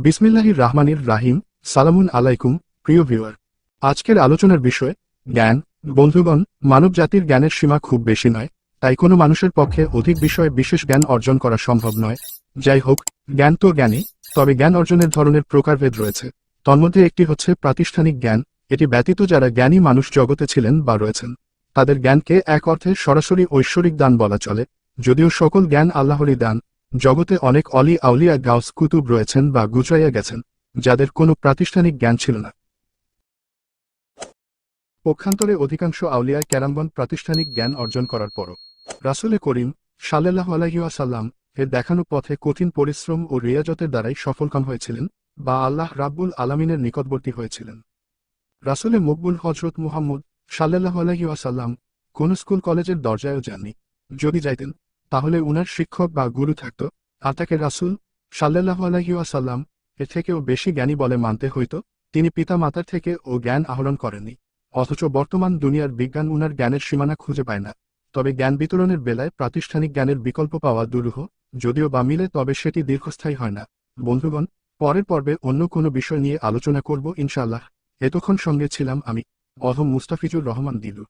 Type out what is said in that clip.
বিসমিল্লাহির রাহমানির রাহিম। সালামুন আলাইকুম প্রিয় ভিউয়ার। আজকের আলোচনার বিষয় জ্ঞান। বন্ধুগণ, মানব জাতির জ্ঞানের সীমা খুব বেশি নয়, তাই কোনো মানুষের পক্ষে অধিক বিষয়ে বিশেষ জ্ঞান অর্জন করা সম্ভব নয়। যাই হোক, জ্ঞান তো জ্ঞানী, তবে জ্ঞান অর্জনের ধরনের প্রকারভেদ রয়েছে। তন্মধ্যে একটি হচ্ছে প্রাতিষ্ঠানিক জ্ঞান। এটি ব্যতীত যারা জ্ঞানী মানুষ জগতে ছিলেন বা রয়েছেন, তাদের জ্ঞানকে এক অর্থে সরাসরি ঐশ্বরিক দান বলা চলে। যদিও সকল জ্ঞান আল্লাহরই দান, জগতে অনেক অলি আউলিয়া গাউস কুতুব রয়েছেন বা গুজরাইয়া গেছেন, যাদের কোনো প্রাতিষ্ঠানিক জ্ঞান ছিল না। পক্ষান্তরে অধিকাংশ আউলিয়া ক্যারামগণ প্রাতিষ্ঠানিক জ্ঞান অর্জন করার পরও রাসূলে করিম সাল্লাল্লাহু আলাইহি ওয়াসাল্লাম এর দেখানো পথে কঠিন পরিশ্রম ও রিয়াজতের দ্বারাই সফলকাম হয়েছিলেন বা আল্লাহ রাব্বুল আলামিনের নিকটবর্তী হয়েছিলেন। রাসূলে মকবুল হযরত মুহাম্মদ সাল্লাল্লাহু আলাইহি ওয়াসাল্লাম কোন স্কুল কলেজের দরজায়ও যাননি। যদি যাইতেন, তাহলে উনার শিক্ষক বা গুরু থাকত, আর তাকে রাসূল সাল্লাল্লাহু আলাইহি ওয়াসাল্লাম এর থেকেও বেশি জ্ঞানী বলে মানতে হইত। তিনি পিতা মাতার থেকে ও জ্ঞান আহরণ করেননি, অথচ বর্তমান দুনিয়ার বিজ্ঞান উনার জ্ঞানের সীমানা খুঁজে পায় না। তবে জ্ঞান বিতরণের বেলায় প্রাতিষ্ঠানিক জ্ঞানের বিকল্প পাওয়া দুরূহ, যদিও বা মিলে তবে সেটি দীর্ঘস্থায়ী হয় না। বন্ধুগণ, পরের পর্বে অন্য কোনো বিষয় নিয়ে আলোচনা করব ইনশাআল্লাহ। এতক্ষণ সঙ্গে ছিলাম আমি, মুস্তাফিজুর রহমান দিলু।